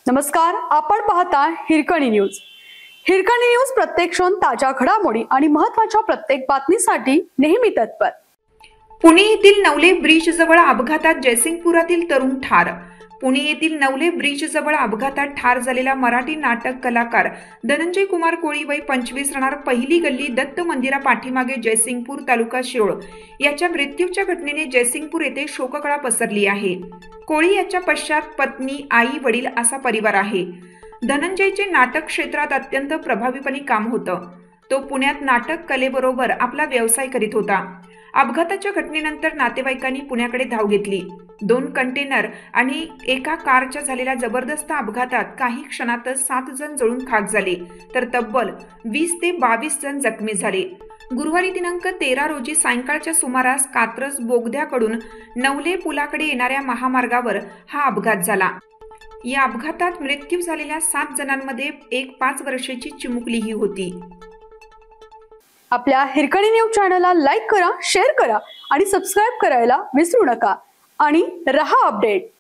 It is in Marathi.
नमस्कार, आपण पाहता हिरकणी न्यूज। हिरकणी न्यूज प्रत्येक क्षण ताज्या घडामोडी आणि महत्त्वाच्या प्रत्येक बातमीसाठी नेहमी तत्पर। पुणे येथील नवले ब्रिज जवळ अपघातात जयसिंगपुरातील तरुण ठार। पुणे येथील नवले ब्रिज जवळ अपघातात ठार झालेला मराठी नाटक कलाकार धनंजय कुमार कोळी वय 25 राहणार पहिली गल्ली दत्त मंदिरा पाठीमागे जयसिंगपूर तालुका शिरोळ याच्या मृत्यूच्या घटनेने जयसिंगपूर येथे शोककळा पसरली आहे। कोळी याच्या पश्चात पत्नी, आई, वडील असा परिवार आहे। धनंजयचे नाटक क्षेत्रात अत्यंत प्रभावीपणे काम होतं। तो पुण्यात नाटक कलेबरोबर आपला व्यवसाय करीत होता। अपघाताच्या घटनेनंतर नातेवाईकांनी पुण्याकडे धाव घेतली। 2 कंटेनर आणि एका कारच्या झालेल्या जबरदस्त अपघातात काही क्षणातच 7 जण जळून खाक झाले, तर तब्बल 20 ते 22 जण जखमी झाले। गुरुवारी दिनांक 13 रोजी सायंकाळच्या सुमारास कात्रज बोगद्याकडून नवले पुलाकडे येणाऱ्या महामार्गावर हा अपघात झाला। या अपघातात मृत्यू झालेल्या 7 जणांमध्ये एक 5 वर्षाची चिमुकलीही होती। आपल्या हिरकणी न्यूज चॅनलला लाईक करा, शेअर करा आणि सबस्क्राइब करायला विसरू नका आणि रहा अपडेट।